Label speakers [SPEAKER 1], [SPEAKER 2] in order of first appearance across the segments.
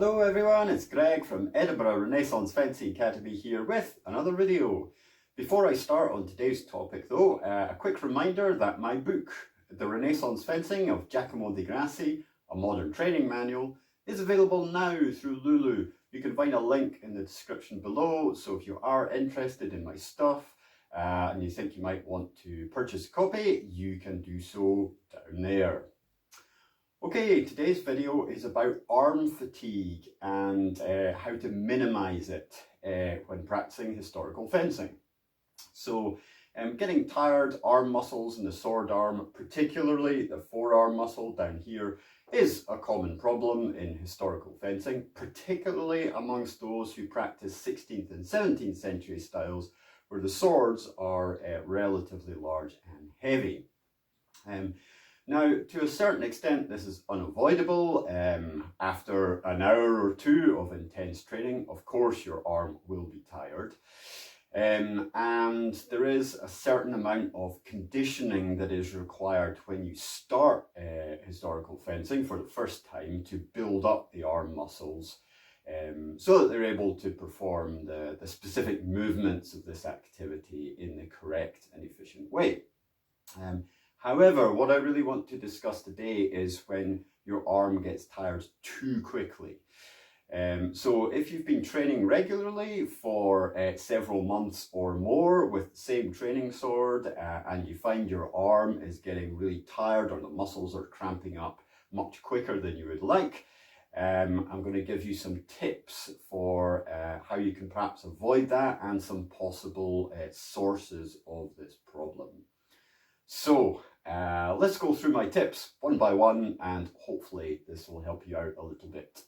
[SPEAKER 1] Hello everyone, it's Greg from Edinburgh Renaissance Fencing Academy here with another video. Before I start on today's topic though, a quick reminder that my book, The Renaissance Fencing of Giacomo di Grassi, a modern training manual, is available now through Lulu. You can find a link in the description below, so if you are interested in my stuff and you think you might want to purchase a copy, you can do so down there. Okay, today's video is about arm fatigue and how to minimize it when practicing historical fencing. So, getting tired arm muscles in the sword arm, particularly the forearm muscle down here, is a common problem in historical fencing, particularly amongst those who practice 16th and 17th century styles where the swords are relatively large and heavy. Now, to a certain extent, this is unavoidable. After an hour or two of intense training, of course, your arm will be tired. And there is a certain amount of conditioning that is required when you start historical fencing for the first time to build up the arm muscles so that they're able to perform the specific movements of this activity in the correct and efficient way. However, what I really want to discuss today is when your arm gets tired too quickly. So if you've been training regularly for several months or more with the same training sword and you find your arm is getting really tired or the muscles are cramping up much quicker than you would like, I'm going to give you some tips for how you can perhaps avoid that and some possible sources of this problem. So let's go through my tips one by one and hopefully this will help you out a little bit.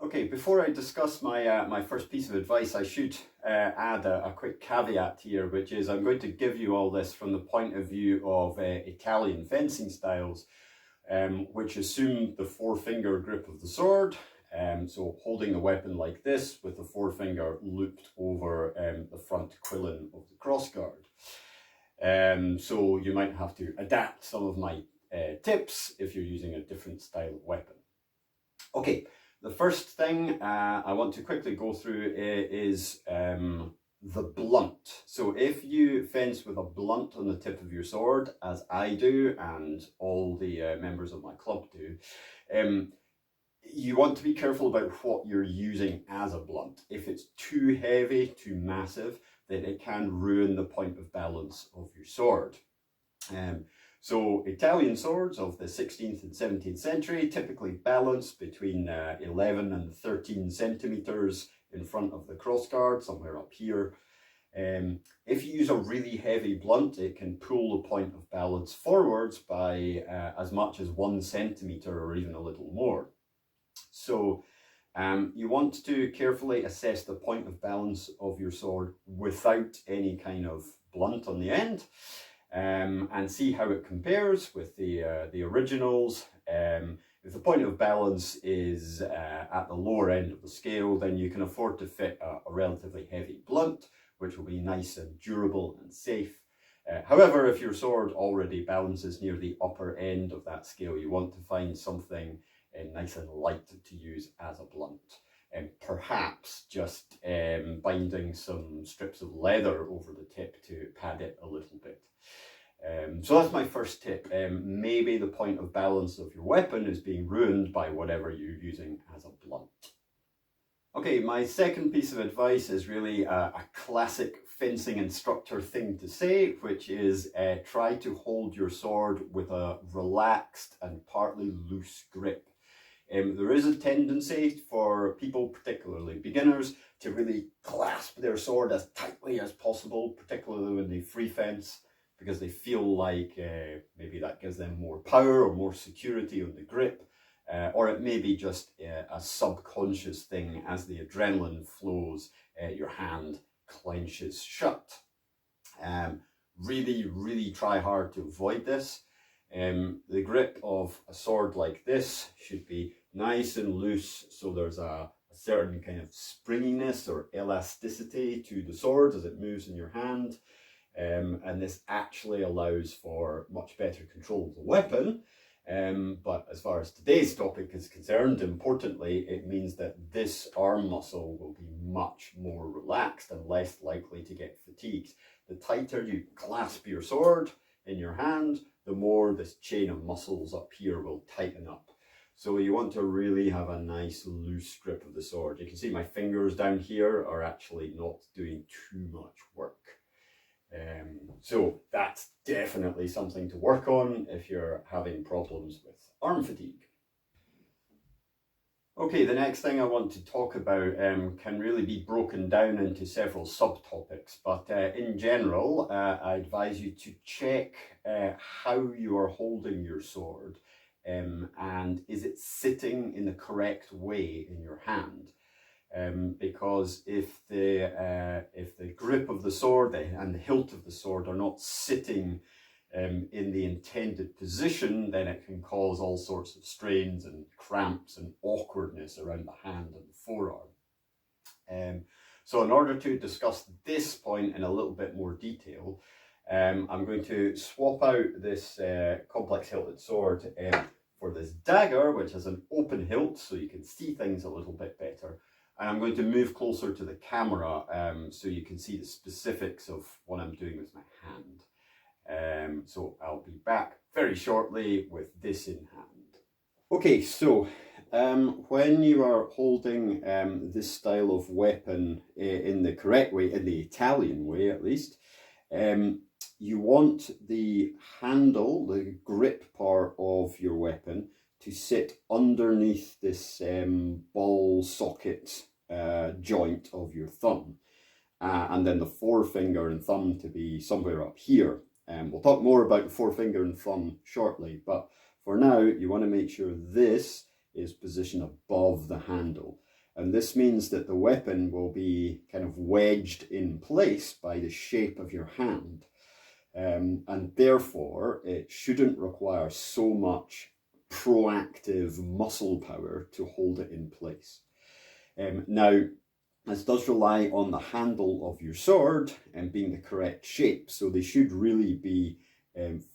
[SPEAKER 1] Okay, before I discuss my first piece of advice, I should add a quick caveat here, which is I'm going to give you all this from the point of view of Italian fencing styles, which assume the forefinger grip of the sword. So holding the weapon like this with the forefinger looped over the front quillin of the crossguard. So you might have to adapt some of my tips if you're using a different style of weapon. Okay, the first thing I want to quickly go through is the blunt. So if you fence with a blunt on the tip of your sword, as I do and all the members of my club do, you want to be careful about what you're using as a blunt. If it's too heavy, too massive, then it can ruin the point of balance of your sword. So Italian swords of the 16th and 17th century typically balance between 11 and 13 centimeters in front of the crossguard, somewhere up here. If you use a really heavy blunt, it can pull the point of balance forwards by as much as 1 centimeter or even a little more. So you want to carefully assess the point of balance of your sword without any kind of blunt on the end, and see how it compares with the originals. If the point of balance is at the lower end of the scale, then you can afford to fit a relatively heavy blunt, which will be nice and durable and safe. However, if your sword already balances near the upper end of that scale, you want to find something nice and light to use as a blunt, and perhaps just binding some strips of leather over the tip to pad it a little bit. So that's my first tip. Maybe the point of balance of your weapon is being ruined by whatever you're using as a blunt. Okay, my second piece of advice is really a classic fencing instructor thing to say, which is try to hold your sword with a relaxed and partly loose grip. There is a tendency for people, particularly beginners, to really clasp their sword as tightly as possible, particularly when they free fence, because they feel like maybe that gives them more power or more security on the grip, or it may be just a subconscious thing. As the adrenaline flows, your hand clenches shut. Really try hard to avoid this. The grip of a sword like this should be nice and loose, so there's a certain kind of springiness or elasticity to the sword as it moves in your hand, and this actually allows for much better control of the weapon, But as far as today's topic is concerned, importantly, it means that this arm muscle will be much more relaxed and less likely to get fatigued. The tighter you clasp your sword in your hand, the more this chain of muscles up here will tighten up. So you want to really have a nice loose grip of the sword. You can see my fingers down here are actually not doing too much work. So that's definitely something to work on if you're having problems with arm fatigue. Okay, the next thing I want to talk about can really be broken down into several subtopics, but in general, I advise you to check how you are holding your sword and is it sitting in the correct way in your hand. Because if the grip of the sword and the hilt of the sword are not sitting in the intended position, then it can cause all sorts of strains and cramps and awkwardness around the hand and the forearm. So in order to discuss this point in a little bit more detail, I'm going to swap out this complex hilted sword for this dagger, which has an open hilt so you can see things a little bit better. And I'm going to move closer to the camera so you can see the specifics of what I'm doing with my hand. So I'll be back very shortly with this in hand. Okay, so when you are holding this style of weapon in the correct way, in the Italian way at least, you want the handle, the grip part of your weapon, to sit underneath this ball socket joint of your thumb, and then the forefinger and thumb to be somewhere up here. We'll talk more about the forefinger and thumb shortly, but for now you want to make sure this is positioned above the handle, and this means that the weapon will be kind of wedged in place by the shape of your hand, and therefore it shouldn't require so much proactive muscle power to hold it in place. Now, this does rely on the handle of your sword and being the correct shape, so they should really be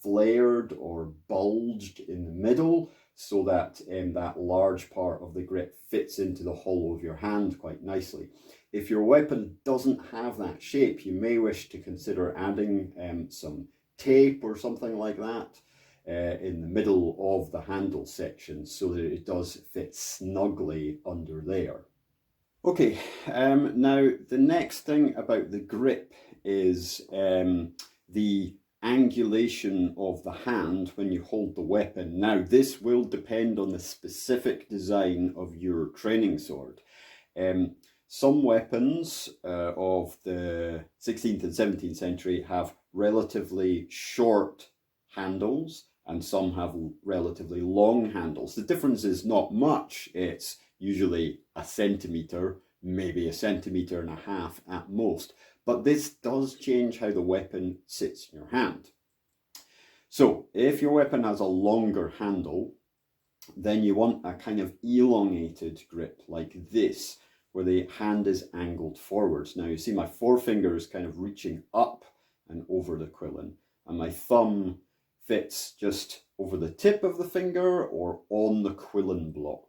[SPEAKER 1] flared or bulged in the middle so that that large part of the grip fits into the hollow of your hand quite nicely. If your weapon doesn't have that shape, you may wish to consider adding some tape or something like that in the middle of the handle section so that it does fit snugly under there. Okay, now the next thing about the grip is the angulation of the hand when you hold the weapon. Now this will depend on the specific design of your training sword. Some weapons of the 16th and 17th century have relatively short handles and some have relatively long handles. The difference is not much. It's usually a centimetre, maybe a centimetre and a half at most. But this does change how the weapon sits in your hand. So if your weapon has a longer handle, then you want a kind of elongated grip like this, where the hand is angled forwards. Now you see my forefinger is kind of reaching up and over the quillen, and my thumb fits just over the tip of the finger or on the quillen block.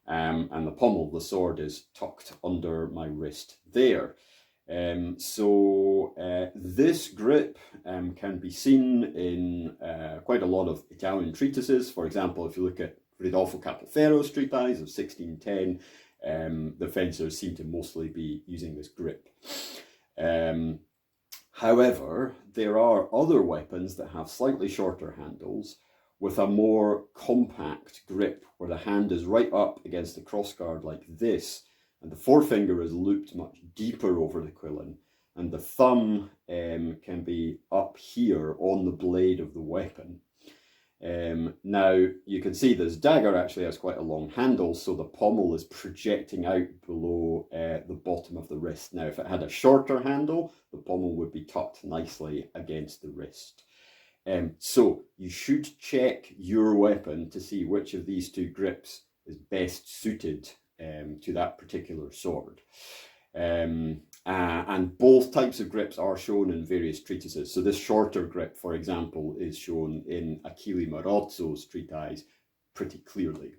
[SPEAKER 1] And the pommel of the sword is tucked under my wrist there. This grip can be seen in quite a lot of Italian treatises. For example, if you look at Ridolfo Capoferro's treatise of 1610, the fencers seem to mostly be using this grip. However, there are other weapons that have slightly shorter handles with a more compact grip where the hand is right up against the crossguard like this, and the forefinger is looped much deeper over the quillen, and the thumb can be up here on the blade of the weapon. Now you can see this dagger actually has quite a long handle, so the pommel is projecting out below the bottom of the wrist. Now if it had a shorter handle, the pommel would be tucked nicely against the wrist. So you should check your weapon to see which of these two grips is best suited to that particular sword. And both types of grips are shown in various treatises. So this shorter grip, for example, is shown in Achille Marozzo's treatise pretty clearly.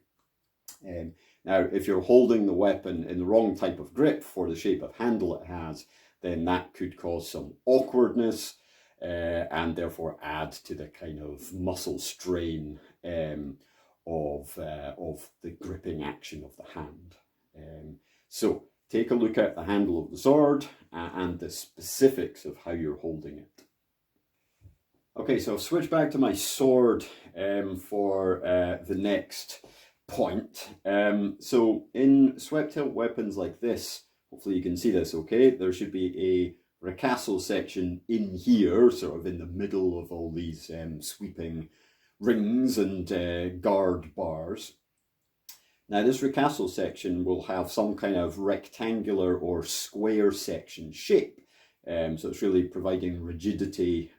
[SPEAKER 1] Now, if you're holding the weapon in the wrong type of grip for the shape of handle it has, then that could cause some awkwardness and therefore add to the kind of muscle strain of the gripping action of the hand. So take a look at the handle of the sword and the specifics of how you're holding it. Okay, so I'll switch back to my sword for the next point. So in swept hilt weapons like this, hopefully you can see this okay, there should be a ricasso section in here, sort of in the middle of all these sweeping rings and guard bars. Now this ricasso section will have some kind of rectangular or square section shape. So it's really providing rigidity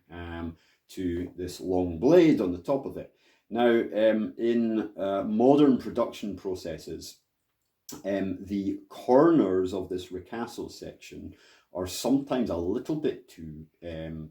[SPEAKER 1] to this long blade on the top of it. Now, in modern production processes, the corners of this ricasso section are sometimes a little bit too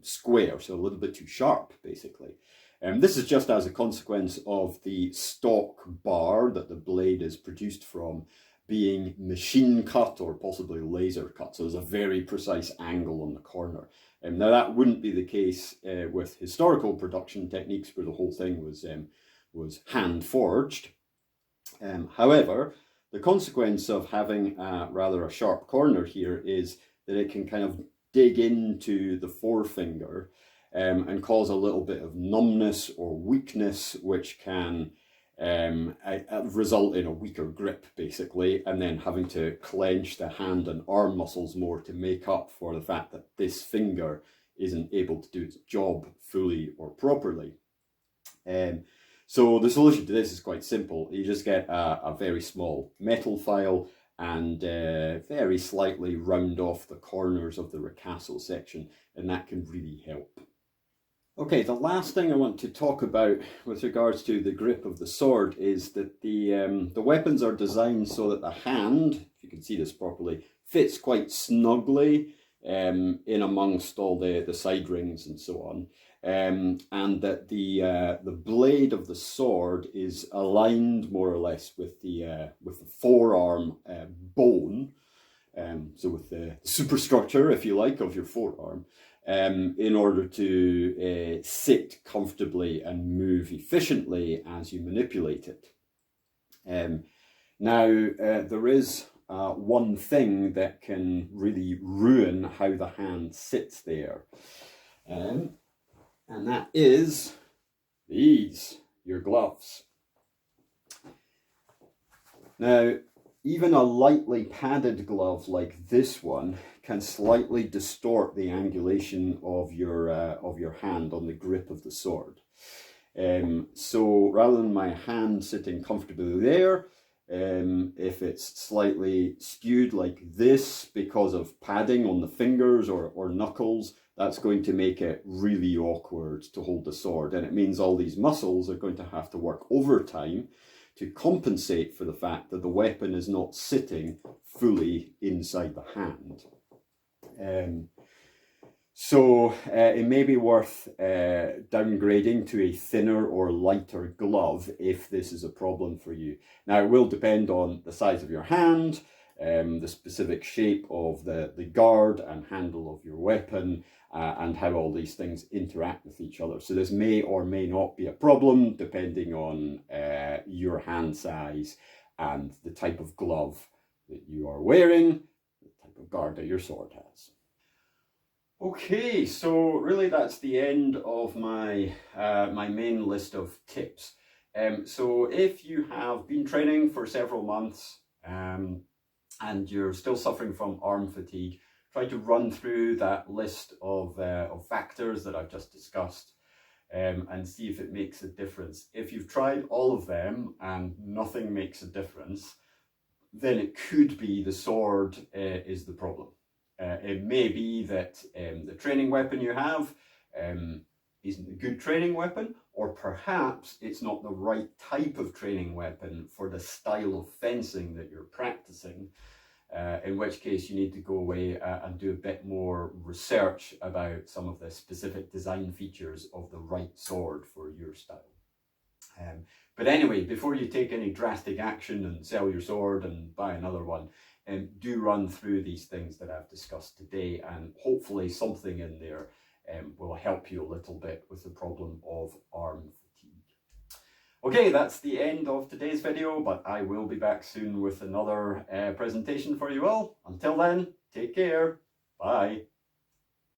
[SPEAKER 1] square, so a little bit too sharp, basically. This is just as a consequence of the stock bar that the blade is produced from being machine cut or possibly laser cut, so there's a very precise angle on the corner. Now that wouldn't be the case with historical production techniques where the whole thing was hand forged. However, the consequence of having rather a sharp corner here is that it can kind of dig into the forefinger and cause a little bit of numbness or weakness, which can result in a weaker grip, basically, and then having to clench the hand and arm muscles more to make up for the fact that this finger isn't able to do its job fully or properly. So the solution to this is quite simple. You just get a very small metal file and very slightly round off the corners of the ricasso section, and that can really help. Okay, the last thing I want to talk about with regards to the grip of the sword is that the weapons are designed so that the hand, if you can see this properly, fits quite snugly in amongst all the side rings and so on, and that the blade of the sword is aligned more or less with the forearm bone, so with the superstructure, if you like, of your forearm. In order to sit comfortably and move efficiently as you manipulate it. Now, there is one thing that can really ruin how the hand sits there, and that is your gloves. Now, even a lightly padded glove like this one can slightly distort the angulation of your hand on the grip of the sword. So rather than my hand sitting comfortably there, if it's slightly skewed like this because of padding on the fingers or knuckles, that's going to make it really awkward to hold the sword, and it means all these muscles are going to have to work overtime to compensate for the fact that the weapon is not sitting fully inside the hand. So it may be worth downgrading to a thinner or lighter glove if this is a problem for you. Now, it will depend on the size of your hand, the specific shape of the guard and handle of your weapon, and how all these things interact with each other. So this may or may not be a problem depending on your hand size and the type of glove that you are wearing, the type of guard that your sword has. Okay, so really that's the end of my my main list of tips. So if you have been training for several months and you're still suffering from arm fatigue, try to run through that list of factors that I've just discussed and see if it makes a difference. If you've tried all of them and nothing makes a difference, then it could be the sword is the problem. It may be that the training weapon you have isn't a good training weapon, or perhaps it's not the right type of training weapon for the style of fencing that you're practicing. in which case you need to go away and do a bit more research about some of the specific design features of the right sword for your style. But anyway, before you take any drastic action and sell your sword and buy another one, do run through these things that I've discussed today, and hopefully something in there will help you a little bit with the problem of arm fatigue. Okay, that's the end of today's video, but I will be back soon with another presentation for you all. Until then, take care. Bye.